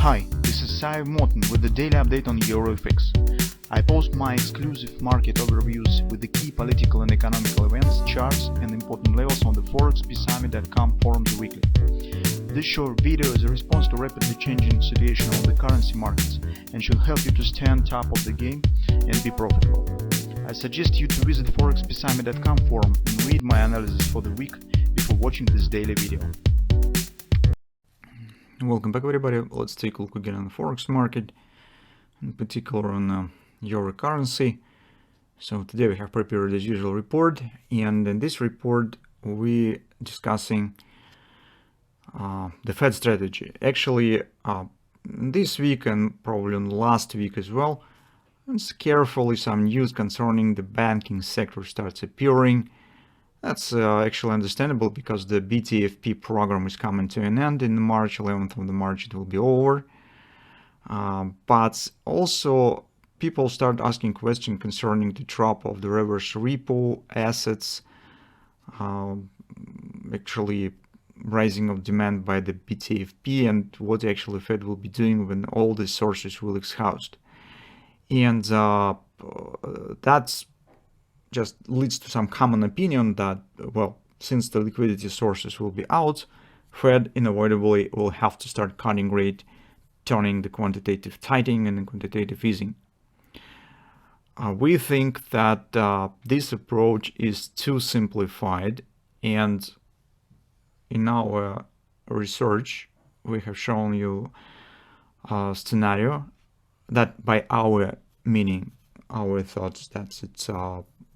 Hi, this is Sive Morten with the daily update on EuroFX. I post my exclusive market overviews with the key political and economical events, charts and important levels on the ForexPeaceArmy.com forums weekly. This short video is a response to rapidly changing situation on the currency markets and should help you to stay on top of the game and be profitable. I suggest you to visit ForexPeaceArmy.com forum and read my analysis for the week before watching this daily video. Welcome back, everybody. Let's take a look again on the forex market, in particular on euro currency. So today we have prepared as usual report, and in this report we're discussing the Fed strategy. Actually, this week and probably on last week as well, and carefully some news concerning the banking sector starts appearing. That's actually understandable because the BTFP program is coming to an end in March, 11th of March it will be over. But also people start asking questions concerning the drop of the reverse repo assets, actually rising of demand by the BTFP, and what actually Fed will be doing when all the sources will exhaust. And that's just leads to some common opinion that, well, since the liquidity sources will be out, Fed unavoidably will have to start cutting rate, turning the quantitative tightening and the quantitative easing. We think that this approach is too simplified, and in our research we have shown you a scenario that, by our meaning, our thoughts, that it's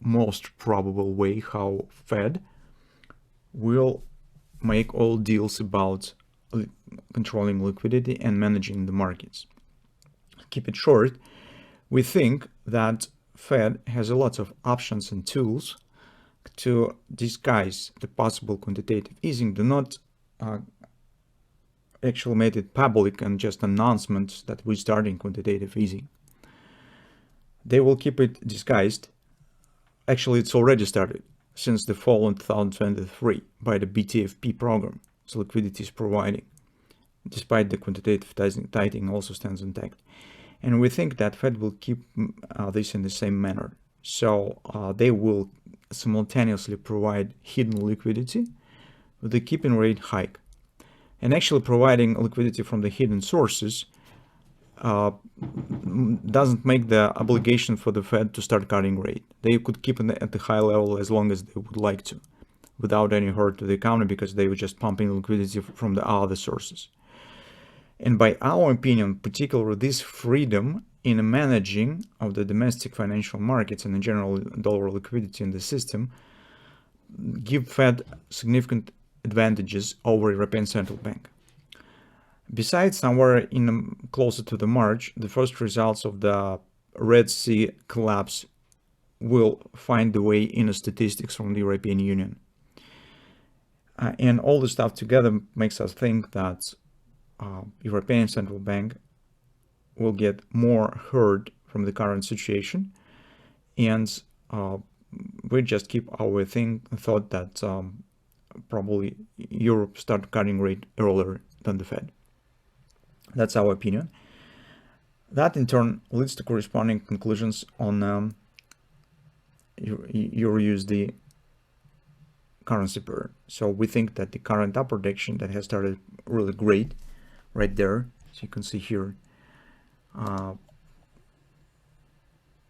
most probable way how Fed will make all deals about controlling liquidity and managing the markets. Keep it short, we think that Fed has a lot of options and tools to disguise the possible quantitative easing. Do not actually make it public and just announcements that we're starting quantitative easing. They will keep it disguised. Actually, it's already started since the fall in 2023 by the BTFP program. So liquidity is providing, despite the quantitative tightening also stands intact. And we think that Fed will keep this in the same manner. So they will simultaneously provide hidden liquidity with the keeping rate hike. And actually providing liquidity from the hidden sources doesn't make the obligation for the Fed to start cutting rate. They could keep it at the high level as long as they would like to, without any hurt to the economy, because they were just pumping liquidity from the other sources. And by our opinion, particularly this freedom in managing of the domestic financial markets and in general dollar liquidity in the system give Fed significant advantages over European Central Bank. Besides, somewhere closer to the March, the first results of the Red Sea collapse will find the way in the statistics from the European Union. And all this stuff together makes us think that European Central Bank will get more hurt from the current situation. And we just keep our thought that probably Europe start cutting rate earlier than the Fed. That's our opinion. That in turn leads to corresponding conclusions on Euro-USD currency pair. So we think that the current upward action that has started really great right there, as you can see here,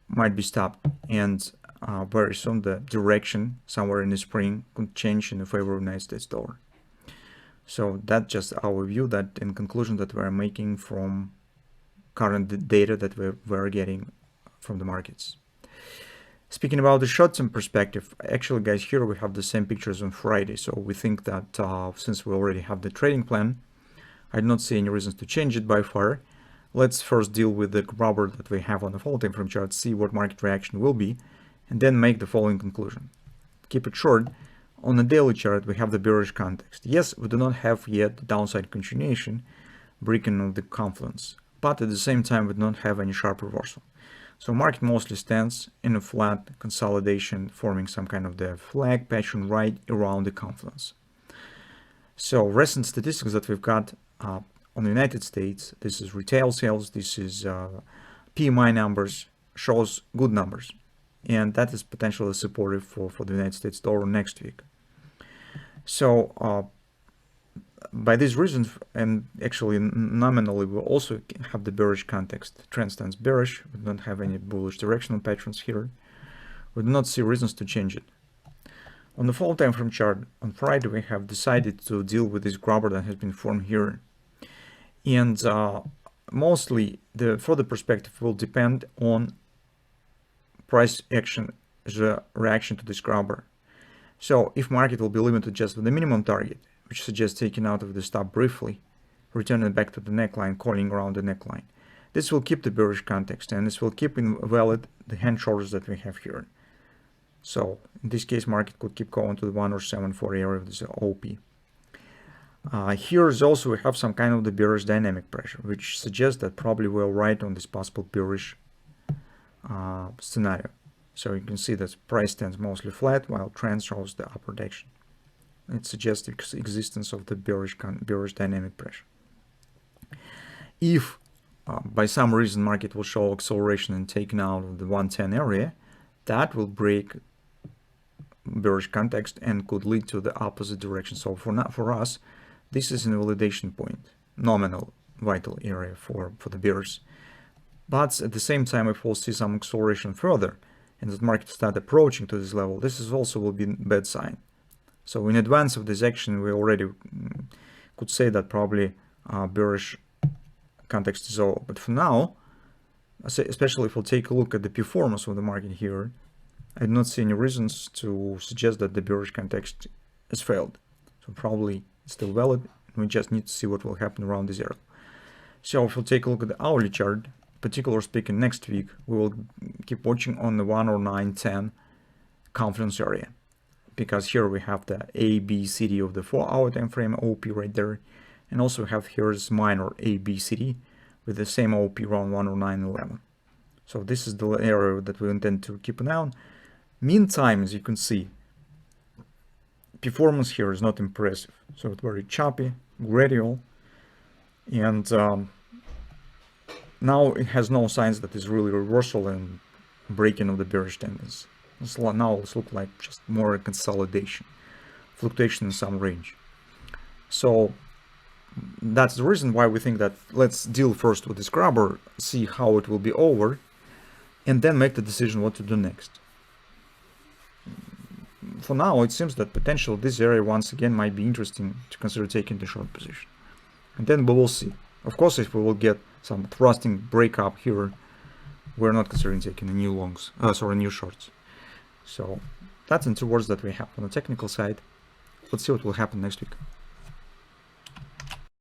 might be stopped, and very soon the direction somewhere in the spring could change in the favor of United States dollar. So that's just our view, that in conclusion that we're making from current data that we're getting from the markets. Speaking about the short-term perspective, actually guys, here we have the same pictures on Friday. So we think that since we already have the trading plan, I do not see any reasons to change it by far. Let's first deal with the rubber that we have on the follow time frame chart, see what market reaction will be, and then make the following conclusion. Keep it short. On the daily chart, we have the bearish context. Yes, we do not have yet the downside continuation, breaking of the confluence, but at the same time, we do not have any sharp reversal. So market mostly stands in a flat consolidation, forming some kind of the flag pattern right around the confluence. So recent statistics that we've got on the United States, this is retail sales, this is PMI numbers, shows good numbers. And that is potentially supportive for the United States dollar next week. So by these reasons, and actually nominally, we also have the bearish context. Trend stands bearish. We don't have any bullish directional patterns here. We do not see reasons to change it. On the fall time frame chart, on Friday, we have decided to deal with this grabber that has been formed here. And mostly the further perspective will depend on price action as a reaction to this grabber. So if market will be limited just with the minimum target, which suggests taking out of the stop briefly, returning back to the neckline, calling around the neckline, this will keep the bearish context, and this will keep invalid the hand shoulders that we have here. So in this case, market could keep going to the 107.4 area of this OP. Here is also, we have some kind of the bearish dynamic pressure, which suggests that probably we're right on this possible bearish scenario. So you can see that price stands mostly flat while trend shows the upward direction. It suggests the existence of the bearish dynamic pressure. If by some reason market will show acceleration and taken out of the 110 area, that will break bearish context and could lead to the opposite direction. So for us, this is an validation point, nominal vital area for the bears. But at the same time, if we'll see some acceleration further and the market start approaching to this level, this is also will be a bad sign. So in advance of this action, we already could say that probably bearish context is over. But for now, especially if we'll take a look at the performance of the market here, I do not see any reasons to suggest that the bearish context has failed. So probably it's still valid, and we just need to see what will happen around this area. So if we'll take a look at the hourly chart, particularly speaking, next week, we will keep watching on the 109.10 confidence area, because here we have the ABCD of the 4-hour time frame OP right there, and also have here this minor ABCD with the same OP around 109.11. So this is the area that we intend to keep an eye on. Meantime, as you can see, performance here is not impressive. So it's very choppy, gradual, and now it has no signs that is really reversal and breaking of the bearish tendency. Now it's look like just more a consolidation, fluctuation in some range. So that's the reason why we think that let's deal first with this grabber, see how it will be over, and then make the decision what to do next. For now, it seems that potentially this area once again might be interesting to consider taking the short position. And then we will see. Of course, if we will get some thrusting breakup here, we're not considering taking a new longs, new shorts. So that's in 2 words that we have on the technical side. Let's see what will happen next week.